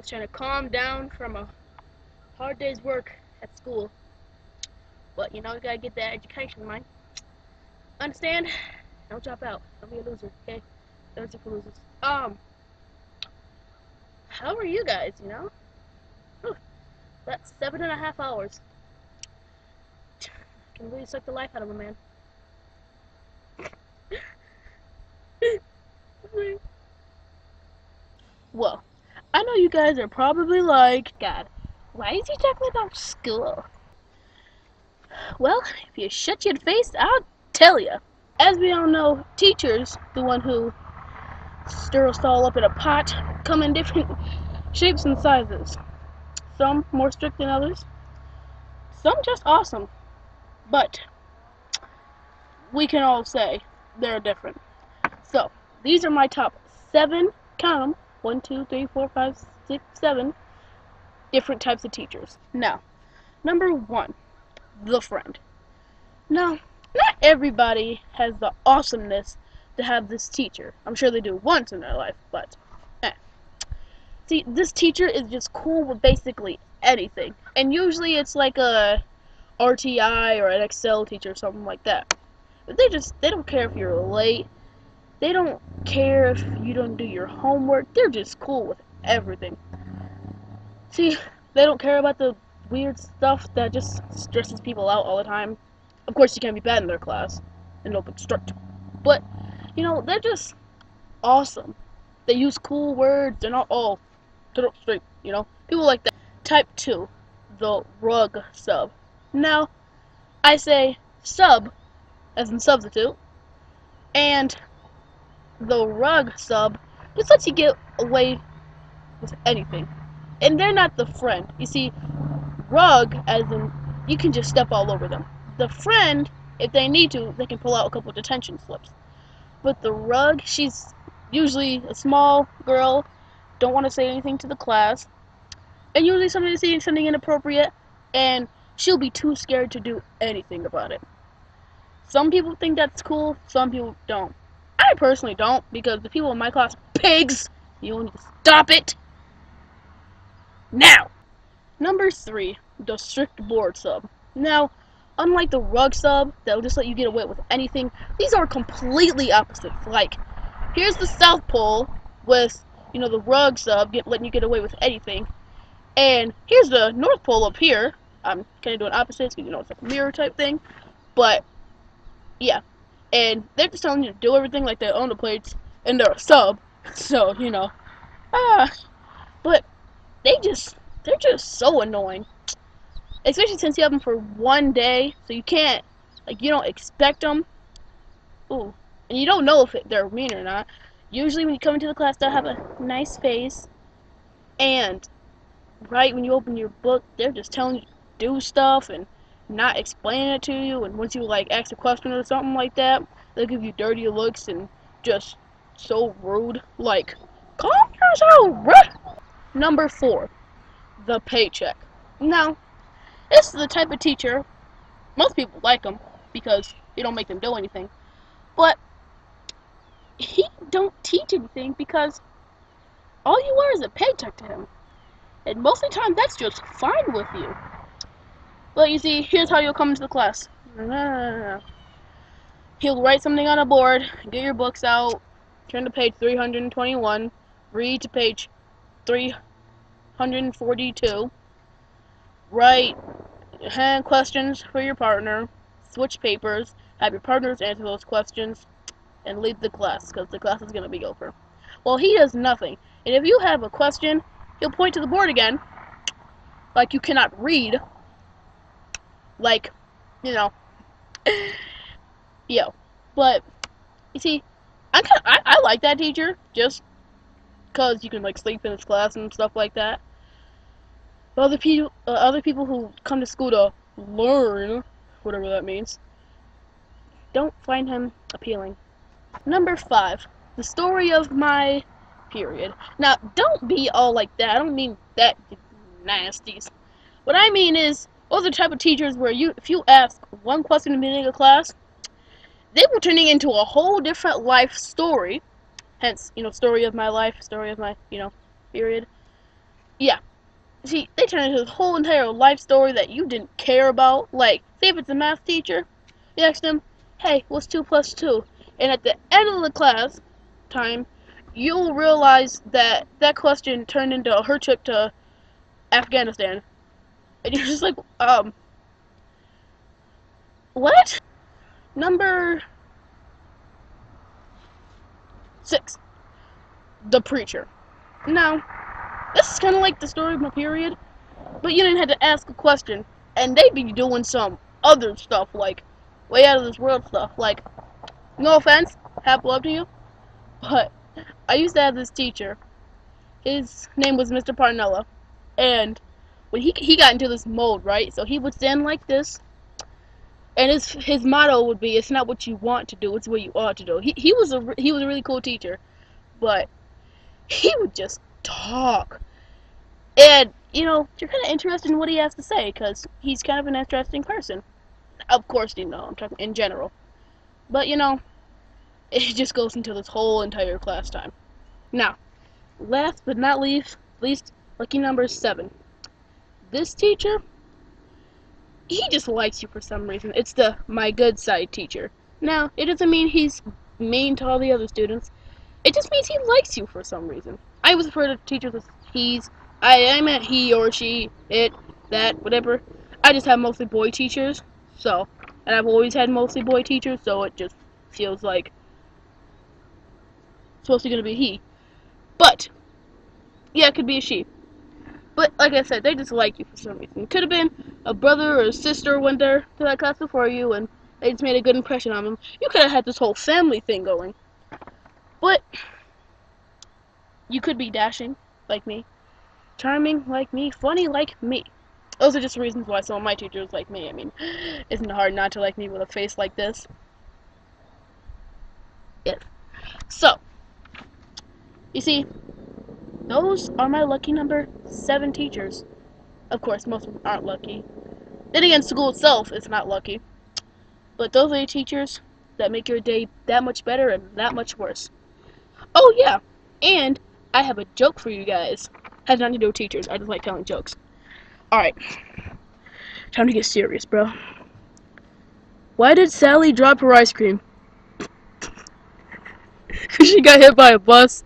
Just trying to calm down from a hard day's work at school. But you know, you gotta get that education, man. Understand? Don't drop out. Don't be a loser, okay? Don't be for losers. How are you guys, you know? Whew, that's 7.5 hours. Can really suck the life out of a man. Well, I know you guys are probably like, God, why is he talking about school? Well, if you shut your face, I'll tell you. As we all know, teachers, the one who stir us all up in a pot, come in different shapes and sizes. Some more strict than others, some just awesome. But we can all say they're different. So, these are my top 7, count them, 1, 2, 3, 4, 5, 6, 7 different types of teachers. Now, number 1, the friend. Now, not everybody has the awesomeness to have this teacher. I'm sure they do once in their life, but see, this teacher is just cool with basically anything. And usually it's like a RTI or an Excel teacher or something like that. But they don't care if you're late. They don't care if you don't do your homework. They're just cool with everything. See, they don't care about the weird stuff that just stresses people out all the time. Of course, you can't be bad in their class and they'll strict. But, you know, they're just awesome. They use cool words. They're not all straight, you know. People like that. Type 2, the rug sub. Now, I say sub, as in substitute, and the rug sub just lets you get away with anything. And they're not the friend. You see, rug, as in, you can just step all over them. The friend, if they need to, they can pull out a couple of detention slips. But the rug, she's usually a small girl, don't want to say anything to the class, and usually somebody's saying something inappropriate, and she'll be too scared to do anything about it. Some people think that's cool, some people don't. I personally don't, because the people in my class are pigs. You need to stop it now. Number 3, the strict board sub. Now, unlike the rug sub that'll just let you get away with anything, these are completely opposite. Like, here's the South Pole with, you know, the rug sub letting you get away with anything, and here's the North Pole up here. I'm kind of doing opposites because, you know, it's like a mirror type thing, but yeah. And they're just telling you to do everything like they own the plates, and they're a sub, so, you know. But they're just so annoying. Especially since you have them for one day, so you can't, like, you don't expect them. Ooh. And you don't know if they're mean or not. Usually when you come into the class, they'll have a nice face, and right when you open your book, they're just telling you to do stuff and not explaining it to you, and once you like ask a question or something like that, they'll give you dirty looks and just so rude. Like, calm yourself, bruh. Number 4, the paycheck. Now, this is the type of teacher, most people like him because he don't make them do anything, but he don't teach anything because all you are is a paycheck to him, and most of the time that's just fine with you. But you see, here's how you'll come into the class. He'll write something on a board, get your books out, turn to page 321, read to page 342, write hand questions for your partner, switch papers, have your partners answer those questions, and leave the class, because the class is going to be over. Well, he does nothing. And if you have a question, he'll point to the board again, like you cannot read. Like, you know, yo. But, you see, I like that teacher, just because you can, like, sleep in his class and stuff like that. But other people who come to school to learn, whatever that means, don't find him appealing. Number 5, the story of my period. Now, don't be all like that. I don't mean that, you nasties. What I mean is, those are the type of teachers where if you ask one question in the beginning of class, they will turn it into a whole different life story. Hence, you know, story of my life, story of my, you know, period. Yeah. See, they turn into this whole entire life story that you didn't care about. Like, say if it's a math teacher, you ask them, hey, what's 2 plus 2? And at the end of the class time, you'll realize that that question turned into her trip to Afghanistan. And you're just like, what? Number 6, The Preacher. Now, this is kind of like the story of my period, but you didn't have to ask a question, and they'd be doing some other stuff, like way out of this world stuff. Like, no offense, have love to you, but I used to have this teacher. His name was Mr. Parnella, and when he got into this mode, right? So he would stand like this, and his motto would be, "It's not what you want to do, it's what you ought to do." He was a really cool teacher, but he would just talk. And, you're kind of interested in what he has to say, because he's kind of an interesting person. Of course, I'm talking in general. But, it just goes into this whole entire class time. Now, last but not least, lucky number 7. This teacher, he just likes you for some reason. It's the my good side teacher. Now, it doesn't mean he's mean to all the other students. It just means he likes you for some reason. I was afraid of teachers with he's. I meant he or she, it, that, whatever. I just have mostly boy teachers, so, and I've always had mostly boy teachers, so it just feels like it's supposed to be gonna be he. But yeah, it could be a she. But like I said, they just like you for some reason. It could have been a brother or a sister went there to that class before you, and they just made a good impression on them. You could have had this whole family thing going. But you could be dashing like me, charming like me, funny like me. Those are just reasons why some of my teachers like me. I mean, isn't it hard not to like me with a face like this? Yes. So, you see, those are my lucky number 7 teachers. Of course, most of them aren't lucky. Then again, school itself is not lucky. But those are the teachers that make your day that much better and that much worse. Oh yeah, and I have a joke for you guys. Has nothing to do with teachers. I just like telling jokes. Alright, time to get serious, bro. Why did Sally drop her ice cream? Because she got hit by a bus.